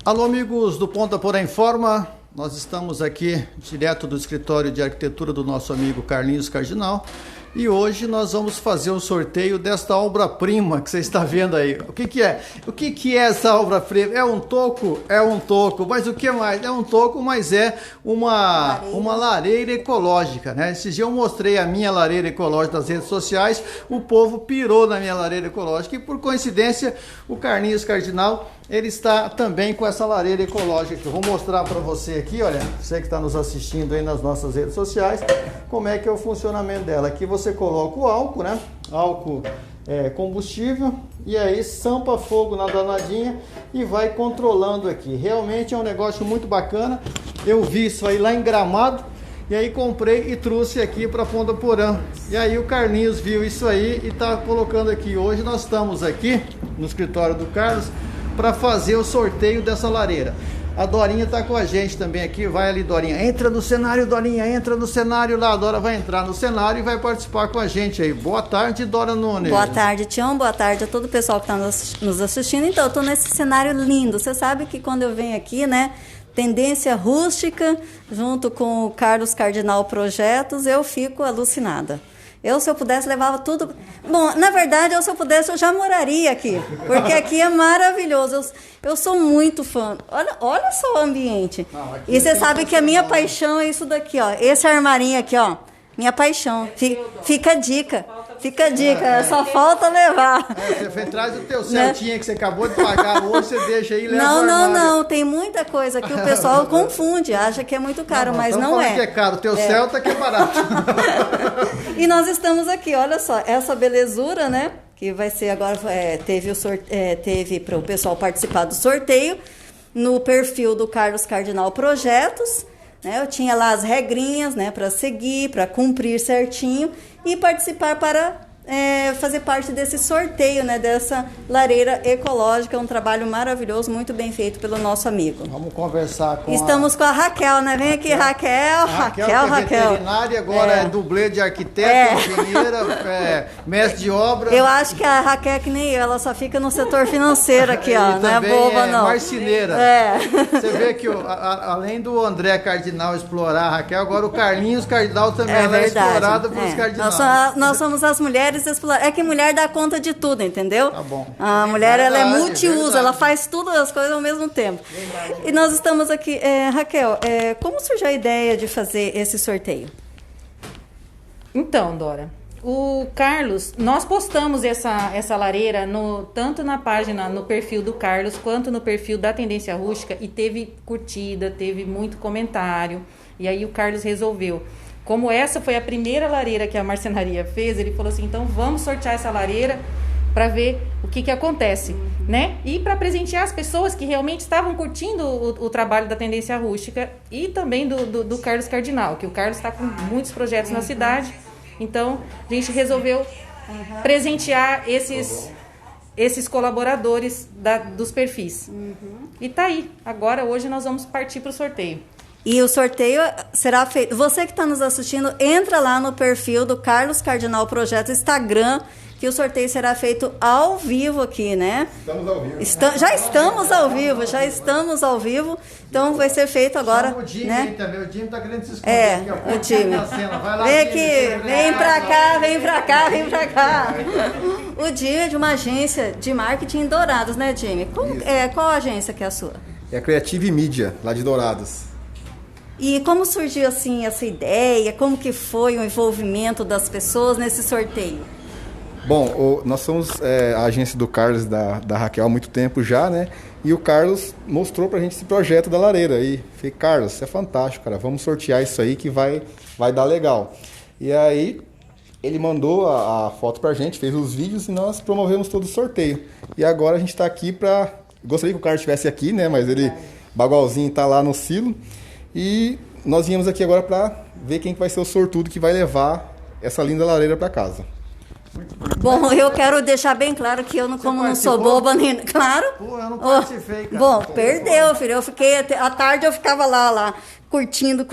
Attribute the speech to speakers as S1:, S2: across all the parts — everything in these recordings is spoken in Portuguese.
S1: Alô, amigos do Ponta Porã Informa. Nós estamos aqui direto do escritório de arquitetura do nosso amigo Carlinhos Cardinal e hoje nós vamos fazer o sorteio desta obra-prima que você está vendo aí. O que é? O que é essa obra-prima? É um toco? É um toco. Mas o que mais? É um toco, mas é uma lareira ecológica, né? Esses dias eu mostrei a minha lareira ecológica nas redes sociais, o povo pirou na minha lareira ecológica e por coincidência o Carlinhos Cardinal ele está também com essa lareira ecológica que eu vou mostrar para você aqui, olha, você que está nos assistindo aí nas nossas redes sociais, como é que é o funcionamento dela. Aqui você coloca o álcool, né? Álcool combustível e aí sampa fogo na danadinha e vai controlando aqui. Realmente é um negócio muito bacana. Eu vi isso aí lá em Gramado e aí comprei e trouxe aqui para Ponta Porã. E aí o Carlinhos viu isso aí e está colocando aqui. Hoje nós estamos aqui no escritório do Carlos para fazer o sorteio dessa lareira. A Dorinha está com a gente também aqui. Vai ali, Dorinha. Entra no cenário, Dorinha. Entra no cenário lá. A Dora vai entrar no cenário e vai participar com a gente aí. Boa tarde, Dora Nunes.
S2: Boa tarde, Tião. Boa tarde a todo o pessoal que está nos assistindo. Então, eu estou nesse cenário lindo. Você sabe que quando eu venho aqui, né, tendência rústica, junto com o Carlos Cardinal Projetos, eu fico alucinada. Se eu pudesse, levava tudo... Bom, na verdade, se eu pudesse, eu já moraria aqui. Porque aqui é maravilhoso. Eu sou muito fã. Olha só o ambiente. E você sabe que a minha paixão é isso daqui, ó. Esse armarinho aqui, ó. Minha paixão. Fica a dica. Fica a dica. Só falta levar.
S1: Você traz o teu Celtinha, né, que você acabou de pagar hoje, você deixa aí e leva o armário.
S2: Não. Tem muita coisa que o pessoal confunde. Acha que é muito caro, mas não é.
S1: Que é caro. O teu Celta que é barato.
S2: E nós estamos aqui, olha só, essa belezura, né? Que vai ser agora, teve para o pessoal participar do sorteio no perfil do Carlos Cardinal Projetos, né? Eu tinha lá as regrinhas, né, para seguir, para cumprir certinho e participar para fazer parte desse sorteio, né, dessa lareira ecológica. É um trabalho maravilhoso, muito bem feito pelo nosso amigo.
S1: Vamos conversar com
S2: Estamos com a Raquel, né? Vem aqui, Raquel.
S1: Raquel. Veterinária, agora é dublê de arquiteto, engenheira, mestre de obra.
S2: Eu acho que a Raquel é que nem eu, ela só fica no setor financeiro aqui, ó. Não é boba, não.
S1: Marceneira. Você vê que além do André Cardinal explorar a Raquel, agora o Carlinhos Cardinal também é explorado pelos Cardinais.
S2: Nós somos as mulheres. É que mulher dá conta de tudo, entendeu?
S1: Tá bom.
S2: A mulher, ela é multiuso, ela faz todas as coisas ao mesmo tempo. E nós estamos aqui, Raquel, como surgiu a ideia de fazer esse sorteio?
S3: Então, Dora, o Carlos, nós postamos essa lareira tanto na página, no perfil do Carlos, quanto no perfil da Tendência Rústica, e teve curtida, teve muito comentário, e aí o Carlos resolveu. Como essa foi a primeira lareira que a marcenaria fez, ele falou assim, então vamos sortear essa lareira para ver o que acontece, né? E para presentear as pessoas que realmente estavam curtindo o trabalho da Tendência Rústica e também do Carlos Cardinal, que o Carlos está com muitos projetos na cidade, então a gente resolveu presentear esses colaboradores dos perfis. E tá aí, agora hoje nós vamos partir para o sorteio.
S2: E o sorteio será feito... Você que está nos assistindo, entra lá no perfil do Carlos Cardinal Projeto Instagram, que o sorteio será feito ao vivo aqui, né?
S1: Estamos ao vivo.
S2: Já estamos ao vivo. Então vai ser feito agora.
S1: Chama o Jimmy,
S2: né?
S1: Também. O Jimmy está querendo se esconder aqui, ó.
S2: O Jimmy.
S1: Vai lá,
S2: vem aqui, vem pra cá. O Jimmy é de uma agência de marketing em Dourados, né, Jimmy? Qual agência que é a sua?
S4: É a Creative Media, lá de Dourados.
S2: E como surgiu assim essa ideia? Como que foi o envolvimento das pessoas nesse sorteio?
S4: Bom, nós somos a agência do Carlos e da Raquel há muito tempo já, né? E o Carlos mostrou pra gente esse projeto da lareira. E falei, Carlos, isso é fantástico, cara. Vamos sortear isso aí que vai dar legal. E aí ele mandou a foto pra gente, fez os vídeos e nós promovemos todo o sorteio. E agora a gente tá aqui pra... Gostaria que o Carlos estivesse aqui, né? Mas ele, bagualzinho, tá lá no silo. E nós viemos aqui agora para ver quem vai ser o sortudo que vai levar essa linda lareira para casa.
S2: Bom, eu quero deixar bem claro que eu, não sou boba, nem... Claro.
S1: Pô, eu não participei, cara.
S2: Bom, perdeu, filho. Eu fiquei... À tarde eu ficava lá. curtindo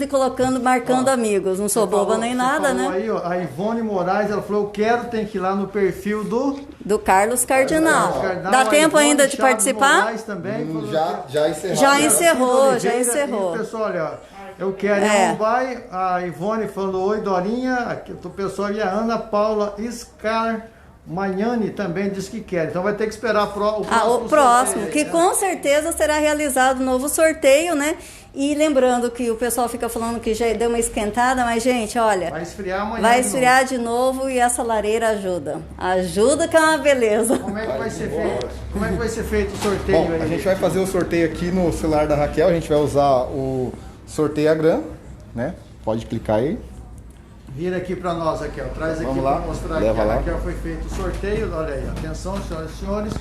S2: e colocando, marcando amigos. Não sou boba nem nada, né?
S1: Aí, ó, a Ivone Moraes, ela falou, eu quero, tem que ir lá no perfil
S2: do Carlos Cardinal. Dá
S1: A
S2: tempo
S1: Ivone
S2: ainda de
S1: Chaves
S2: participar?
S1: Moraes também, falou
S4: Já encerrou.
S2: Já encerrou.
S1: E, pessoal, olha, eu quero ir ao Mumbai. A Ivone falou, oi, Dorinha. Aqui, o pessoal e a Ana Paula Scarmagnani também disse que quer. Então vai ter que esperar o próximo.
S2: Que com certeza será realizado um novo sorteio, né? E lembrando que o pessoal fica falando que já deu uma esquentada, mas, gente, olha...
S1: Vai esfriar amanhã.
S2: Vai esfriar de novo e essa lareira ajuda. Ajuda que é uma beleza.
S1: Como é que vai ser feito? Como é que vai ser feito o sorteio?
S4: Bom,
S1: aí?
S4: a gente vai fazer o sorteio aqui no celular da Raquel. A gente vai usar o Sorteiagram, né? Pode clicar aí.
S1: Vira aqui para nós, Raquel. Traz aqui
S4: Vamos lá.
S1: para mostrar
S4: Leva
S1: que a
S4: lá.
S1: Raquel foi feito o sorteio. Olha aí, atenção, senhoras e senhores.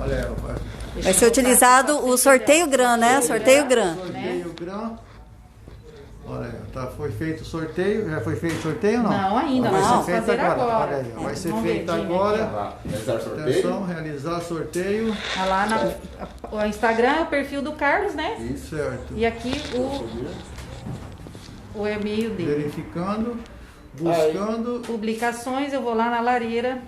S1: Olha aí, rapaz.
S2: Vai ser utilizado o sorteio GRAM, né? Sorteio GRAM.
S1: Sorteio GRAM. Olha aí, tá, foi feito o sorteio. Já foi feito o sorteio ou não?
S3: Não, ainda,
S1: Vai
S3: mas
S1: ser
S3: vamos
S1: feito
S3: fazer agora.
S1: Olha aí, vai ser
S3: Vamos ver,
S1: feito
S3: Jimmy,
S1: agora.
S4: Realizar sorteio.
S1: Atenção, realizar sorteio.
S3: Tá lá o Instagram é o perfil do Carlos, né?
S1: Certo.
S3: E aqui o e-mail dele.
S1: Verificando, buscando.
S3: Publicações, eu vou lá na lareira.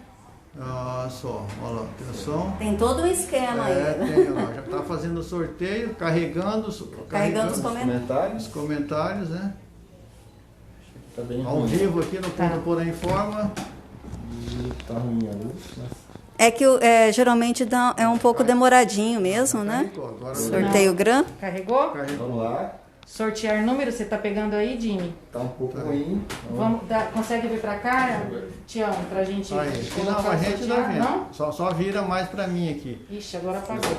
S1: Ah, só, olha lá, atenção.
S2: Tem todo um esquema aí.
S1: Tem, ó, já está fazendo o sorteio, carregando
S2: Carregando os
S1: os
S2: comentários.
S1: comentários, né?
S4: Tá bem
S1: Ao
S4: ruim.
S1: vivo aqui no Ponto Porém Informa.
S4: Tá ruim a luz, mas...
S2: É que geralmente é um pouco demoradinho mesmo, né?
S1: Agora
S2: Sorteio GRAM.
S3: Carregou?
S4: Vamos lá.
S3: Sortear número, você tá pegando aí, Jimmy?
S4: Tá um pouco ruim.
S3: Consegue vir pra cá, Tião, pra gente
S1: aí, aqui não,
S3: colocar
S1: a
S3: o
S1: gente
S3: sortear?
S1: tá vendo.
S3: Não?
S1: Só vira mais para mim aqui.
S3: Ixi, agora apagou.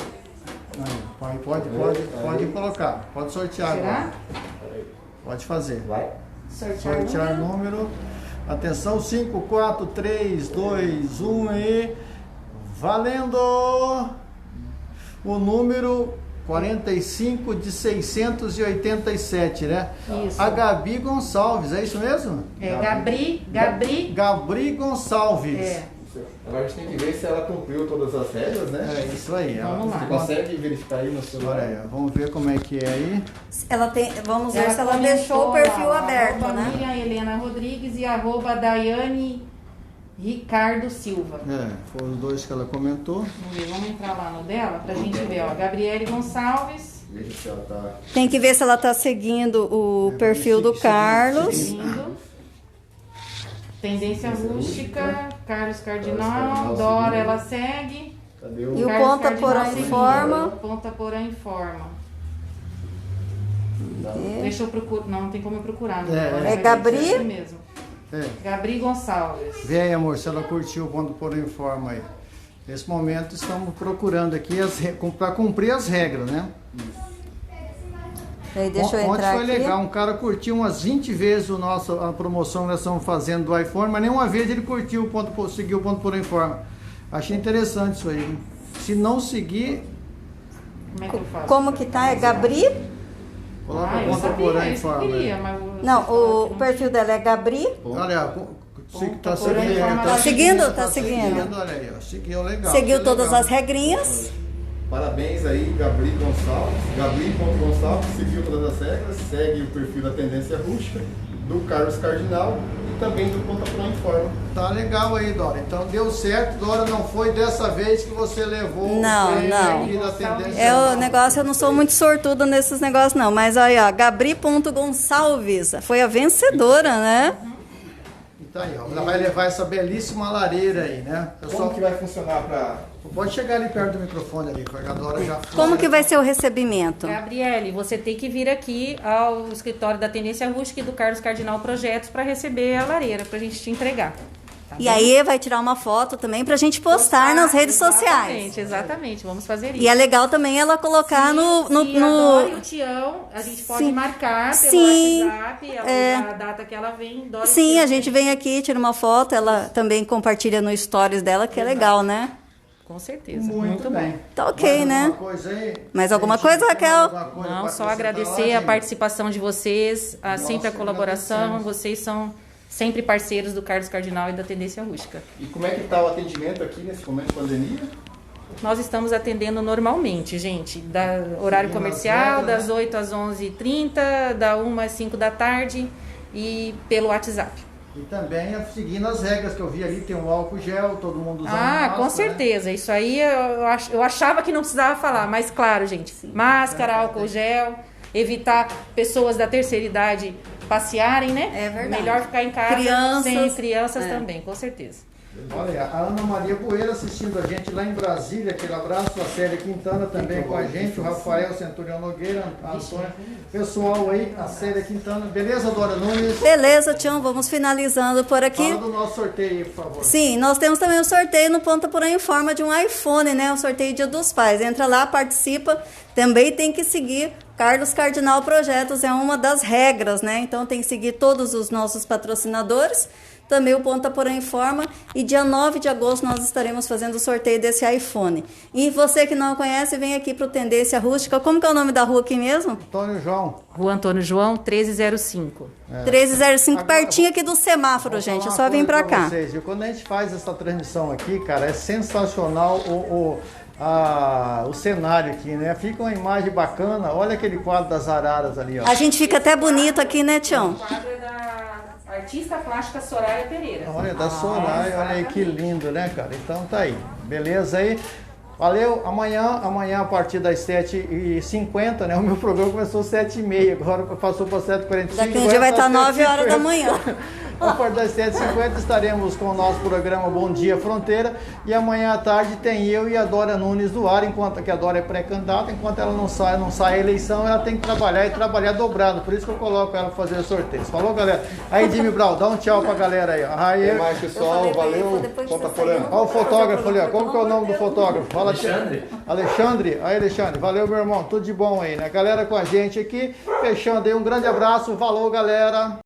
S1: Aí, pode colocar. Pode sortear
S3: Será?
S1: agora. Pode fazer.
S4: Vai.
S1: Sortear número. Atenção, 5, 4, 3, 2, 1 e... Valendo! O número 45 de 687, né?
S3: Isso.
S1: A Gabi Gonçalves, é isso mesmo?
S3: É
S1: Gabri Gonçalves.
S3: É.
S4: Agora a gente tem que ver se ela cumpriu todas as regras, né?
S1: É isso aí.
S3: Vamos lá.
S4: Você consegue verificar aí no celular?
S1: Olha aí, vamos ver como é que é aí.
S2: Vamos ver se ela deixou o perfil
S3: lá,
S2: aberto,
S3: arroba
S2: né?
S3: Miriam Helena Rodrigues e arroba Daiane Ricardo Silva.
S1: Foram os dois que ela comentou.
S3: Vamos ver, vamos entrar lá no dela pra gente ver, ó. Gabriele Gonçalves,
S4: Veja se ela tá...
S2: Tem que ver se ela tá seguindo o perfil do Carlos.
S3: seguindo. Tendência Rústica, Carlos Cardinal, Dora, ela segue.
S4: Cadê
S2: E
S4: o...
S2: o
S3: Carlos
S2: Ponta
S3: Cardinal
S2: Porã
S3: seguindo.
S2: Informa.
S3: Ponta Porã Informa. Deixa eu procurar. Não tem como eu procurar. Né?
S2: É Gabri?
S3: É assim mesmo.
S1: É.
S3: Gabri Gonçalves.
S1: Vê aí, amor, se ela curtiu o Ponto Porém Informa aí. Nesse momento estamos procurando aqui para cumprir as regras, né?
S2: Aí deixa eu
S1: Ontem
S2: entrar
S1: foi
S2: aqui.
S1: legal, um cara curtiu umas 20 vezes a promoção que nós estamos fazendo do iPhone, mas nenhuma vez ele curtiu seguiu o Ponto Porém Informa. Achei interessante isso aí. Se não seguir,
S3: Como é que eu faço?
S2: Como que tá? É Gabri?
S1: coloca
S3: Eu
S1: Ponto
S3: sabia,
S1: Porém
S3: isso que eu
S1: Informa.
S3: queria, mas você
S2: Não,
S3: falou
S2: o
S3: que
S2: perfil dela é Gabri.
S1: Olha, tá
S3: Porém
S1: seguindo.
S3: Informa.
S2: Tá seguindo? Tá seguindo.
S1: Olha aí, ó, seguiu legal.
S2: Seguiu
S1: que
S2: todas
S1: legal.
S2: as regrinhas.
S4: Parabéns aí, Gabri Gonçalves. Gabri.Gonçalves seguiu todas as regras, segue o perfil da Tendência Rústica, do Carlos Cardinal e também do Ponta Porã Informa.
S1: Tá legal aí, Dora. Então deu certo, Dora. Não foi dessa vez que você levou
S2: Não,
S1: o prêmio
S2: não.
S1: aqui da Tendência.
S2: É o negócio, eu não sou muito sortuda nesses negócios, não. Mas aí, ó, Gabri.Gonçalves foi a vencedora, né?
S1: Tá aí, ó. Ela vai levar essa belíssima lareira aí, né?
S4: Como que vai funcionar para...
S1: Pode chegar ali perto do microfone ali, porque a Dora já foi.
S2: Como que vai ser o recebimento?
S3: Gabriele, você tem que vir aqui ao escritório da Tendência Rústica e do Carlos Cardinal Projetos para receber a lareira, pra gente te entregar. Tá
S2: E
S3: bom?
S2: aí vai tirar uma foto também pra gente postar nas redes sociais.
S3: Exatamente, exatamente. Vamos fazer isso.
S2: E é legal também ela colocar
S3: Se
S2: no...
S3: a Dora e o Tião, a gente pode
S2: Sim.
S3: marcar pelo
S2: Sim.
S3: WhatsApp, a data que ela vem. Dora e
S2: Sim,
S3: Tião,
S2: a gente vem aqui, tira uma foto, ela também compartilha no stories dela, que é legal, né?
S3: Com certeza.
S1: Muito
S3: bom.
S1: bem.
S2: Tá ok,
S1: Mais
S2: né?
S1: alguma coisa aí?
S2: Mais alguma
S1: Gente,
S2: coisa,
S1: tem
S2: Raquel?
S1: alguma coisa
S3: Não,
S1: pra
S3: só
S1: acrescentar
S3: agradecer
S1: lá,
S3: a
S1: gente?
S3: participação de vocês, sempre a
S1: Nós
S3: colaboração.
S1: agradecemos.
S3: Vocês são sempre parceiros do Carlos Cardinal e da Tendência Rústica.
S4: E como é que está o atendimento aqui nesse momento de pandemia?
S3: nós estamos atendendo normalmente, gente. Horário
S1: Seguindo
S3: comercial,
S1: as regras,
S3: das 8 às 11h30, da 1 às 5 da tarde e pelo WhatsApp.
S1: E também seguindo as regras que eu vi ali, tem um álcool gel, todo mundo usando máscara,
S3: Com certeza. Isso aí eu achava que não precisava falar, mas claro, gente. Máscara, álcool gel, evitar pessoas da terceira idade passearem, né?
S2: É verdade.
S3: Melhor ficar em casa
S2: Crianças.
S3: sem crianças também, com certeza.
S1: Olha, a Ana Maria Bueira assistindo a gente lá em Brasília, aquele abraço, a Célia Quintana também com a gente, o Rafael Centurião Nogueira, a Antônia, pessoal aí, a Célia Quintana, beleza, Dora Nunes?
S2: Beleza, Tião, vamos finalizando por aqui.
S1: Fala do nosso sorteio aí, por favor.
S2: Sim, nós temos também o sorteio no Ponta Porã em forma de um iPhone, né? O sorteio Dia dos Pais. Entra lá, participa. Também tem que seguir Carlos Cardinal Projetos, é uma das regras, né? Então tem que seguir todos os nossos patrocinadores. Também o Ponta Porã informa. E dia 9 de agosto nós estaremos fazendo o sorteio desse iPhone. E você que não conhece, vem aqui para o Tendência Rústica. Como que é o nome da rua aqui mesmo?
S1: Antônio João.
S3: Rua Antônio João, 1305.
S2: 1305,
S1: Agora,
S2: pertinho aqui do semáforo, gente. É só vir para cá.
S1: Vocês, viu? Quando a gente faz essa transmissão aqui, cara, é sensacional o cenário aqui, né? Fica uma imagem bacana. Olha aquele quadro das araras ali, ó.
S2: A gente fica até bonito aqui, né, Tião?
S3: O quadro é da artista plástica Soraya Pereira.
S1: Olha, da Soraya, olha aí que lindo, né, cara? Então tá aí, beleza aí? Valeu, amanhã a partir das 7h50, né? O meu programa começou às 7h30, agora passou para 7h45.
S2: Daqui um dia vai estar 9 horas da manhã.
S1: A partir das 7h50 estaremos com o nosso programa Bom Dia Fronteira. E amanhã à tarde tem eu e a Dora Nunes do ar, enquanto que a Dora é pré-candidata, enquanto ela não sai a eleição, ela tem que trabalhar e trabalhar dobrado. Por isso que eu coloco ela para fazer os sorteios. Falou, galera? Aí, Jimmy Brown, dá um tchau pra galera aí. Aí,
S4: Até mais, pessoal. Valeu. Ponta Porã.
S1: olha o fotógrafo ali, ó. Como que é o nome do fotógrafo? Fala,
S5: Alexandre.
S1: Alexandre? Aí, Alexandre. Valeu, meu irmão. Tudo de bom aí, né? Galera com a gente aqui. Fechando aí. Um grande abraço. Falou, galera.